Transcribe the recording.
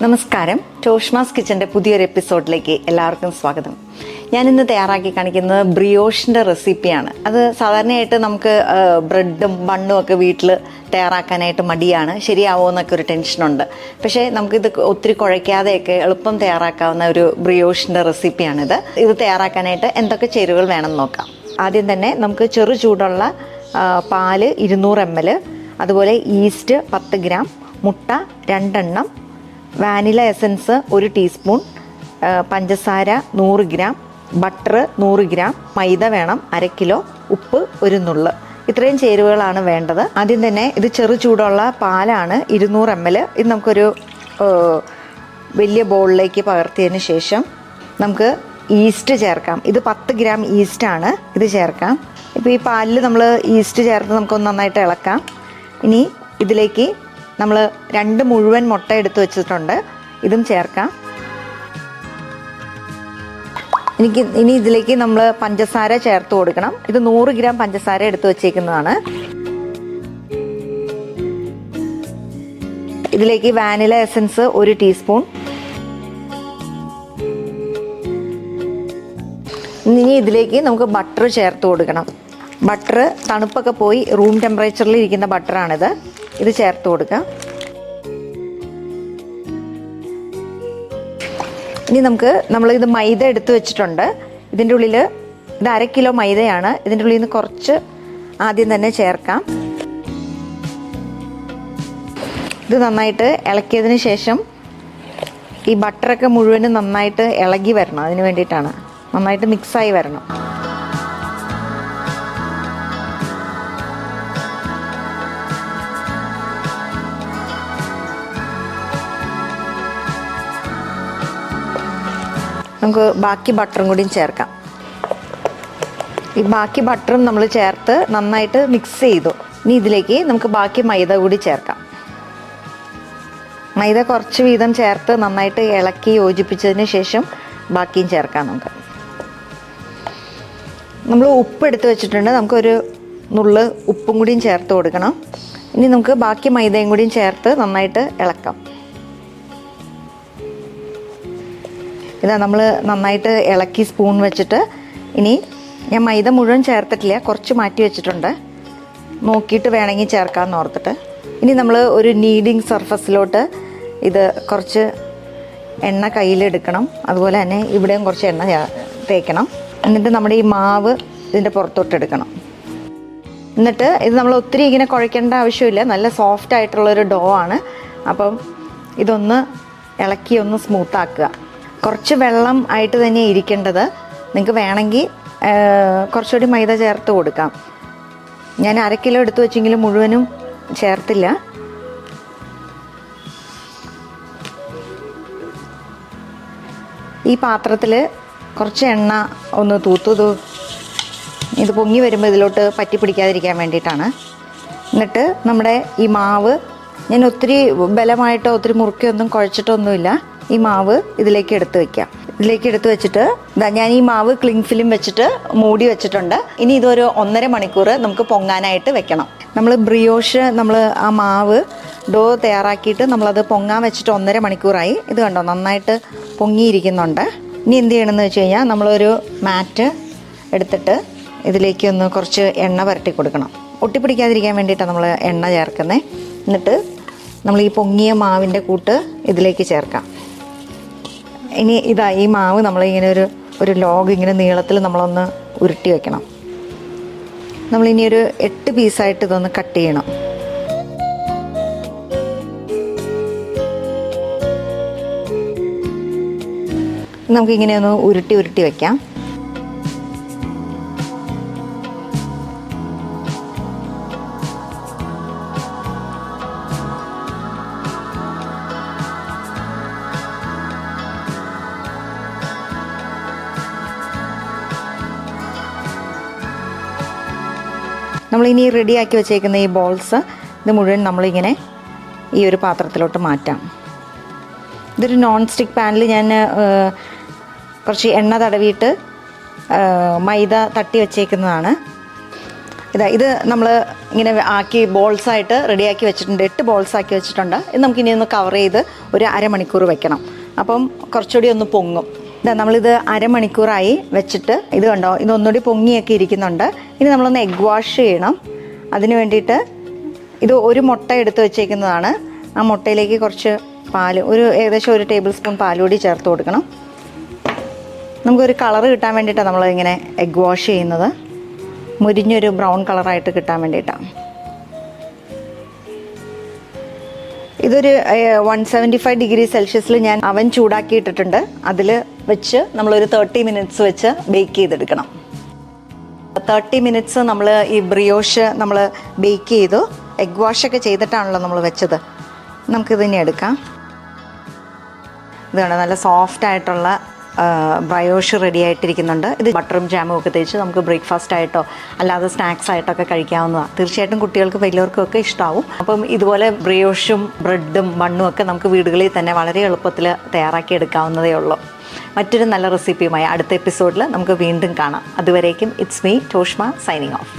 നമസ്കാരം. ടോഷ്മാസ് കിച്ചൻ്റെ പുതിയൊരു എപ്പിസോഡിലേക്ക് എല്ലാവർക്കും സ്വാഗതം. ഞാനിന്ന് തയ്യാറാക്കി കാണിക്കുന്നത് ബ്രിയോഷിൻ്റെ റെസിപ്പിയാണ്. അത് സാധാരണയായിട്ട് നമുക്ക് ബ്രെഡും ബണ്ണും ഒക്കെ വീട്ടിൽ തയ്യാറാക്കാനായിട്ട് മടിയാണ്, ശരിയാവോ എന്നൊക്കെ ഒരു ടെൻഷനുണ്ട്. പക്ഷേ നമുക്കിത് ഒത്തിരി കുഴയ്ക്കാതെയൊക്കെ എളുപ്പം തയ്യാറാക്കാവുന്ന ഒരു ബ്രിയോഷിൻ്റെ റെസിപ്പിയാണിത്. ഇത് തയ്യാറാക്കാനായിട്ട് എന്തൊക്കെ ചേരുവകൾ വേണമെന്ന് നോക്കാം. ആദ്യം തന്നെ നമുക്ക് ചെറു ചൂടുള്ള പാല് 200 ml, അതുപോലെ ഈസ്റ്റ് 10 ഗ്രാം, മുട്ട 2 എണ്ണം, വാനില എസൻസ് 1 ടീസ്പൂൺ, പഞ്ചസാര 100 ഗ്രാം, ബട്ടർ 100 ഗ്രാം, മൈദ വേണം 1/2 കിലോ, ഉപ്പ് 1 നുള്ള്. ഇത്രയും ചേരുവകളാണ് വേണ്ടത്. ആദ്യം തന്നെ ഇത് ചെറു ചൂടുള്ള പാലാണ് 200 ml. ഇത് നമുക്കൊരു വലിയ ബൗളിലേക്ക് പകർത്തിയതിന് ശേഷം നമുക്ക് ഈസ്റ്റ് ചേർക്കാം. ഇത് 10 ഗ്രാം ഈസ്റ്റാണ്, ഇത് ചേർക്കാം. ഇപ്പോൾ ഈ പാലിൽ നമ്മൾ ഈസ്റ്റ് ചേർത്ത് നമുക്കൊന്ന് നന്നായിട്ട് ഇളക്കാം. ഇനി ഇതിലേക്ക് നമ്മൾ 2 മുഴുവൻ മുട്ട എടുത്ത് വെച്ചിട്ടുണ്ട്, ഇതും ചേർക്കാം. ഇനി ഇതിലേക്ക് നമ്മൾ പഞ്ചസാര ചേർത്ത് കൊടുക്കണം. ഇത് 100 ഗ്രാം പഞ്ചസാര എടുത്ത് വെച്ചേക്കുന്നതാണ്. ഇതിലേക്ക് വാനില എസൻസ് 1 ടീസ്പൂൺ. ഇനി ഇതിലേക്ക് നമുക്ക് ബട്ടർ ചേർത്ത് കൊടുക്കണം. ബട്ടർ തണുപ്പൊക്കെ പോയി റൂം ടെമ്പറേച്ചറിൽ ഇരിക്കുന്ന ബട്ടറാണിത്, ഇത് ചേർത്ത് കൊടുക്കാം. ഇനി നമ്മളിത് മൈദ എടുത്ത് വെച്ചിട്ടുണ്ട്. ഇതിൻ്റെ ഉള്ളിൽ ഇത് 1/2 കിലോ മൈദയാണ്. ഇതിൻ്റെ ഉള്ളിൽ നിന്ന് കുറച്ച് ആദ്യം തന്നെ ചേർക്കാം. ഇത് നന്നായിട്ട് ഇളക്കിയതിന് ശേഷം ഈ ബട്ടറൊക്കെ മുഴുവനും നന്നായിട്ട് ഇളകി വരണം, അതിന് വേണ്ടിയിട്ടാണ്, നന്നായിട്ട് മിക്സായി വരണം. നമുക്ക് ബാക്കി ബട്ടറും കൂടിയും ചേർക്കാം. ഈ ബാക്കി ബട്ടറും നമ്മൾ ചേർത്ത് നന്നായിട്ട് മിക്സ് ചെയ്തു. ഇനി ഇതിലേക്ക് നമുക്ക് ബാക്കി മൈദ കൂടി ചേർക്കാം. മൈദ കുറച്ച് വീതം ചേർത്ത് നന്നായിട്ട് ഇളക്കി യോജിപ്പിച്ചതിന് ശേഷം ബാക്കിയും ചേർക്കാം. നമ്മൾ ഉപ്പ് എടുത്ത് വെച്ചിട്ടുണ്ട്, നമുക്കൊരു നുള്ള് ഉപ്പും കൂടിയും ചേർത്ത് കൊടുക്കണം. ഇനി നമുക്ക് ബാക്കി മൈദയും കൂടിയും ചേർത്ത് നന്നായിട്ട് ഇളക്കാം. ഇതാ നമ്മൾ നന്നായിട്ട് ഇളക്കി സ്പൂൺ വെച്ചിട്ട്, ഇനി ഞാൻ മൈദ മുഴുവൻ ചേർത്തിട്ടില്ല, കുറച്ച് മാറ്റി വെച്ചിട്ടുണ്ട്, നോക്കിയിട്ട് വേണമെങ്കിൽ ചേർക്കാമെന്ന് ഓർത്തിട്ട്. ഇനി നമ്മൾ ഒരു നീഡിങ് സർഫസിലോട്ട് ഇത് കുറച്ച് എണ്ണ കയ്യിലെടുക്കണം, അതുപോലെ തന്നെ ഇവിടെയും കുറച്ച് എണ്ണ തേക്കണം. എന്നിട്ട് നമ്മുടെ ഈ മാവ് ഇതിൻ്റെ പുറത്തോട്ട് എടുക്കണം. എന്നിട്ട് ഇത് നമ്മൾ ഒത്തിരി ഇങ്ങനെ കുഴയ്ക്കേണ്ട ആവശ്യമില്ല, നല്ല സോഫ്റ്റ് ആയിട്ടുള്ളൊരു ഡോ ആണ്. അപ്പം ഇതൊന്ന് ഇളക്കി ഒന്ന് സ്മൂത്താക്കുക. കുറച്ച് വെള്ളം ആയിട്ട് തന്നെ ഇരിക്കേണ്ടത്. നിങ്ങൾക്ക് വേണമെങ്കിൽ കുറച്ചുകൂടി മൈദ ചേർത്ത് കൊടുക്കാം. ഞാൻ 1/2 കിലോ എടുത്ത് വെച്ചെങ്കിലും മുഴുവനും ചേർത്തില്ല. ഈ പാത്രത്തിൽ കുറച്ച് എണ്ണ ഒന്ന് തൂത്തു, ഇത് പൊങ്ങി വരുമ്പോൾ ഇതിലോട്ട് പറ്റി പിടിക്കാതിരിക്കാൻ വേണ്ടിയിട്ടാണ്. എന്നിട്ട് നമ്മുടെ ഈ മാവ് ഞാൻ ഒത്തിരി ബലമായിട്ടോ ഒത്തിരി മുറുക്കിയൊന്നും കുഴച്ചിട്ടൊന്നുമില്ല. ഈ മാവ് ഇതിലേക്ക് എടുത്ത് വയ്ക്കാം. ഇതിലേക്ക് എടുത്ത് വെച്ചിട്ട് ഞാൻ ഈ മാവ് ക്ലിങ് ഫിലിം വെച്ചിട്ട് മൂടി വെച്ചിട്ടുണ്ട്. ഇനി ഇതൊരു 1.5 മണിക്കൂർ നമുക്ക് പൊങ്ങാനായിട്ട് വെക്കണം. നമ്മൾ ബ്രിയോഷ് ആ മാവ് ഡോ തയ്യാറാക്കിയിട്ട് നമ്മളത് പൊങ്ങാൻ വെച്ചിട്ട് 1.5 മണിക്കൂറായി. ഇത് കണ്ടോ, നന്നായിട്ട് പൊങ്ങിയിരിക്കുന്നുണ്ട്. ഇനി എന്ത് ചെയ്യണമെന്ന് വെച്ച് കഴിഞ്ഞാൽ നമ്മളൊരു മാറ്റ് എടുത്തിട്ട് ഇതിലേക്ക് ഒന്ന് കുറച്ച് എണ്ണ പുരട്ടി കൊടുക്കണം. ഒട്ടിപ്പിടിക്കാതിരിക്കാൻ വേണ്ടിയിട്ടാണ് നമ്മൾ എണ്ണ ചേർക്കുന്നത്. എന്നിട്ട് നമ്മൾ ഈ പൊങ്ങിയ മാവിൻ്റെ കൂട്ട് ഇതിലേക്ക് ചേർക്കാം. ഇനി ഈ മാവ് നമ്മളിങ്ങനെ ഒരു ലോഗ് ഇങ്ങനെ നീളത്തിൽ നമ്മളൊന്ന് ഉരുട്ടി വെക്കണം. നമ്മളിനി ഒരു 8 പീസായിട്ട് ഇതൊന്ന് കട്ട് ചെയ്യണം. നമുക്കിങ്ങനെ ഒന്ന് ഉരുട്ടി വയ്ക്കാം. നമ്മളിനി റെഡിയാക്കി വെച്ചേക്കുന്ന ഈ ബോൾസ് ഇത് മുഴുവൻ നമ്മളിങ്ങനെ ഈ ഒരു പാത്രത്തിലോട്ട് മാറ്റാം. ഇതൊരു നോൺ സ്റ്റിക്ക് പാനിൽ ഞാൻ കുറച്ച് എണ്ണ തടവിയിട്ട് മൈദ തട്ടി വെച്ചേക്കുന്നതാണ്. ഇത് നമ്മൾ ഇങ്ങനെ ആക്കി ബോൾസായിട്ട് റെഡിയാക്കി വെച്ചിട്ടുണ്ട്. 8 ബോൾസ് ആക്കി വെച്ചിട്ടുണ്ട്. ഇത് നമുക്കിനി ഒന്ന് കവർ ചെയ്ത് ഒരു അരമണിക്കൂർ വെക്കണം. അപ്പം കുറച്ചുകൂടി ഒന്ന് പൊങ്ങും. നമ്മളിത് അരമണിക്കൂറായി വെച്ചിട്ട് ഇത് കണ്ടോ, ഇത് ഒന്നുകൂടി പൊങ്ങിയൊക്കെ ഇരിക്കുന്നുണ്ട്. ഇനി നമ്മളൊന്ന് എഗ് വാഷ് ചെയ്യണം. അതിന് വേണ്ടിയിട്ട് ഇത് ഒരു മുട്ട എടുത്ത് വെച്ചേക്കുന്നതാണ്. ആ മുട്ടയിലേക്ക് കുറച്ച് പാല്, ഏകദേശം 1 ടേബിൾ സ്പൂൺ പാലുകൂടി ചേർത്ത് കൊടുക്കണം. നമുക്കൊരു കളറ് കിട്ടാൻ വേണ്ടിയിട്ടാണ് നമ്മളിങ്ങനെ എഗ് വാഷ് ചെയ്യുന്നത്. മുരിഞ്ഞൊരു ബ്രൗൺ കളറായിട്ട് കിട്ടാൻ വേണ്ടിയിട്ടാണ്. ഇതൊരു 175 ഡിഗ്രി സെൽഷ്യസിൽ ഞാൻ അവൻ ചൂടാക്കിയിട്ടിട്ടുണ്ട്. അതിൽ വെച്ച് നമ്മളൊരു 30 മിനിറ്റ്സ് വെച്ച് ബേക്ക് ചെയ്തെടുക്കണം. 30 മിനിറ്റ്സ് നമ്മൾ ഈ ബ്രിയോഷ് നമ്മൾ ബേക്ക് ചെയ്തു. എഗ് വാഷൊക്കെ ചെയ്തിട്ടാണല്ലോ നമ്മൾ വെച്ചത്. നമുക്കിത് ഇനി എടുക്കാം. ഇതാണ് നല്ല സോഫ്റ്റായിട്ടുള്ള ബ്രയോഷ് റെഡി ആയിട്ടിരിക്കുന്നുണ്ട്. ഇത് ബട്ടറും ജാമും ഒക്കെ തേച്ച് നമുക്ക് ബ്രേക്ക്ഫാസ്റ്റ് ആയിട്ടോ അല്ലാതെ സ്നാക്സ് ആയിട്ടൊക്കെ കഴിക്കാവുന്നതാണ്. തീർച്ചയായിട്ടും കുട്ടികൾക്ക് വലിയവർക്കും ഒക്കെ ഇഷ്ടമാവും. അപ്പം ഇതുപോലെ ബ്രിയോഷും ബ്രെഡും ബണ്ണും ഒക്കെ നമുക്ക് വീടുകളിൽ തന്നെ വളരെ എളുപ്പത്തിൽ തയ്യാറാക്കി എടുക്കാവുന്നതേ ഉള്ളൂ. മറ്റൊരു നല്ല റെസിപ്പിയുമായി അടുത്ത എപ്പിസോഡിൽ നമുക്ക് വീണ്ടും കാണാം. അതുവരേക്കും it's me Toshma signing off.